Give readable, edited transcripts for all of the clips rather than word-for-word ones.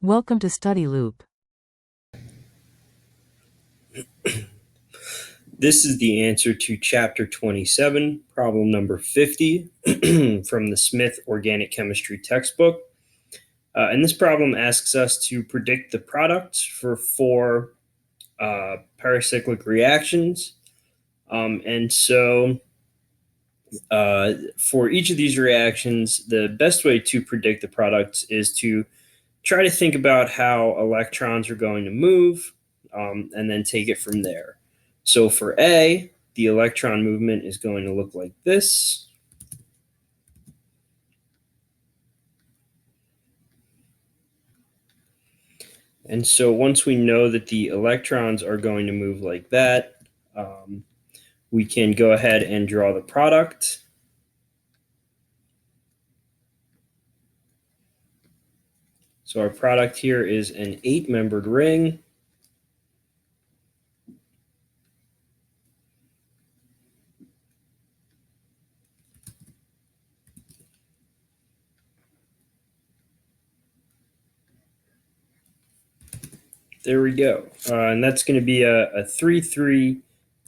Welcome to Study Loop. This is the answer to Chapter 27, problem number 50 from the Smith Organic Chemistry textbook. And this problem asks us to predict the products for four paracyclic reactions. And so for each of these reactions, the best way to predict the products is to try to think about how electrons are going to move and then take it from there. So for A, the electron movement is going to look like this. And so once we know that the electrons are going to move like that, we can go ahead and draw the product. So our product here is an 8-membered ring. There we go. And that's going to be a 3-3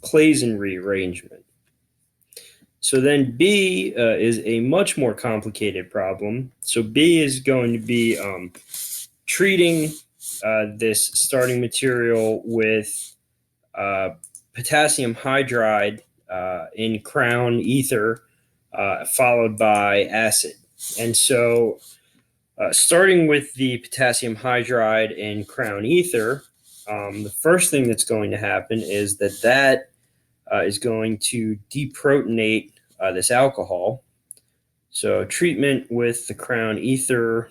Claisen rearrangement. So then B is a much more complicated problem. So B is going to be treating this starting material with potassium hydride in crown ether followed by acid. And so starting with the potassium hydride in crown ether, the first thing that's going to happen is that is going to deprotonate this alcohol. So treatment with the crown ether.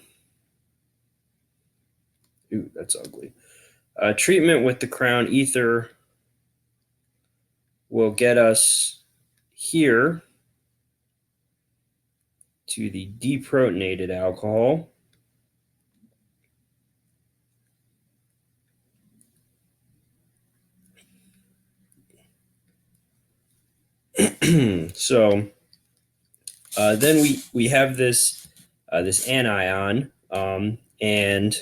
Ooh, that's ugly. Treatment with the crown ether will get us here to the deprotonated alcohol. So then we have this anion, and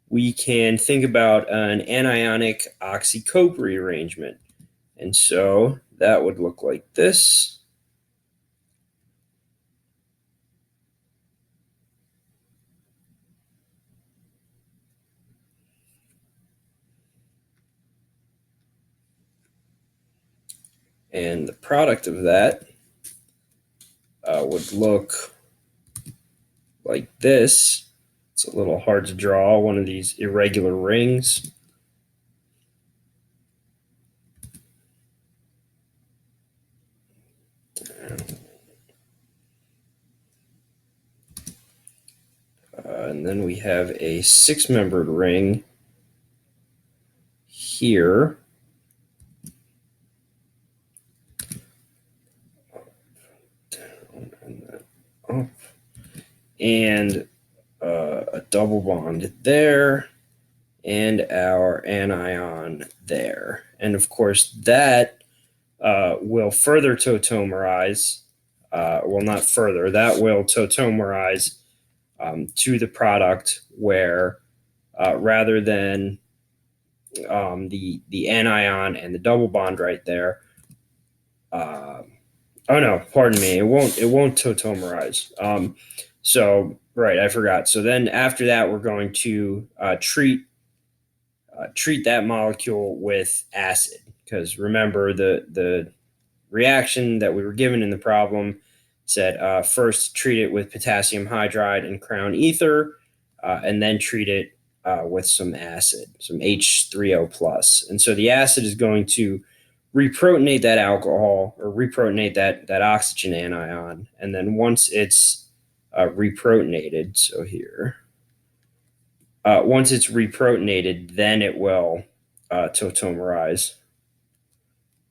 we can think about an anionic oxy-cope rearrangement. And so that would look like this. And the product of that would look like this. It's a little hard to draw, one of these irregular rings. And then we have a 6-membered ring here. And a double bond there, and our anion there. And of course, that will further tautomerize, well, not further, that will tautomerize to the product where rather than the anion and the double bond right there, oh no, pardon me, it won't tautomerize. So right, I forgot. So then after that, we're going to treat that molecule with acid, because remember the reaction that we were given in the problem said first treat it with potassium hydride and crown ether, and then treat it with some acid, some H3O plus. And so the acid is going to reprotonate that alcohol, or reprotonate that oxygen anion. And then once it's reprotonated, so here, once it's reprotonated, then it will tautomerize.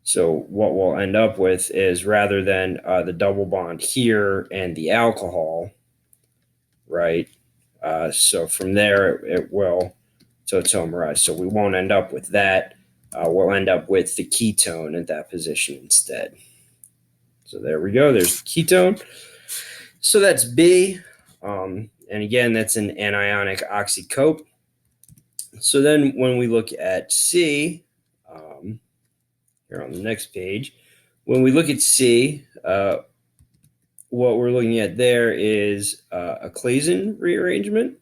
So what we'll end up with is, rather than the double bond here and the alcohol, right? So from there, it will tautomerize. So we won't end up with that. We'll end up with the ketone at that position instead. So there we go. There's the ketone. So that's B. And again, that's an anionic oxycope. So then when we look at C, here on the next page, when we look at C, what we're looking at there is a Claisen rearrangement.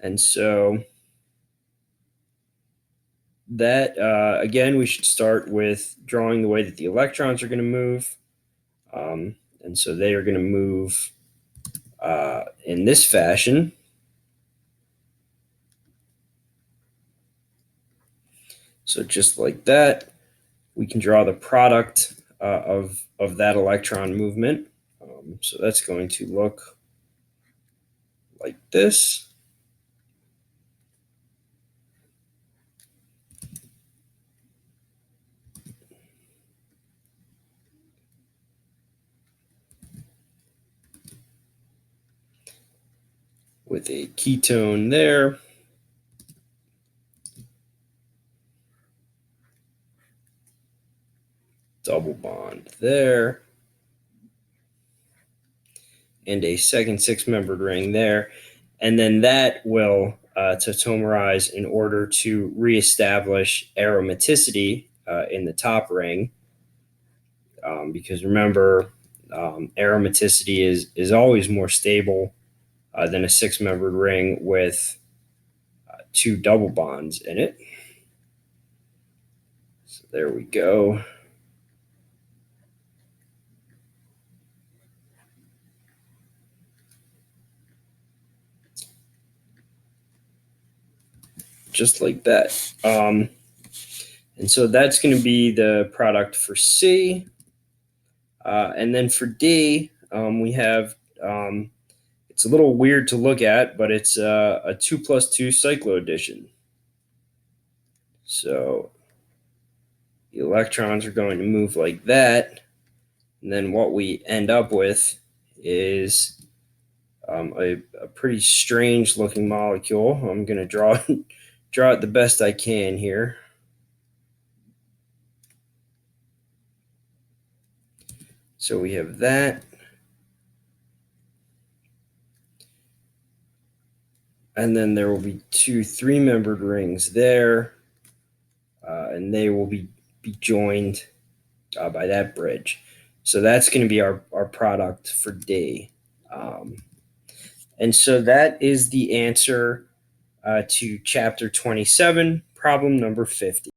And so that, again, we should start with drawing the way that the electrons are going to move. And so they are going to move in this fashion. So just like that, we can draw the product of that electron movement. So that's going to look like this. With a ketone there. Double bond there. And a second 6-membered ring there. And then that will tautomerize in order to reestablish aromaticity in the top ring. Because remember, aromaticity is always more stable than a 6-membered ring with 2 double bonds in it. So there we go. Just like that. And so that's going to be the product for C. And then for D, we have, it's a little weird to look at, but it's a 2+2 cycloaddition. So the electrons are going to move like that. And then what we end up with is a pretty strange looking molecule. I'm going to draw it the best I can here. So we have that. And then there will be 2 3-membered rings there. And they will be joined by that bridge. So that's going to be our product for D. And so that is the answer to chapter 27, problem number 50.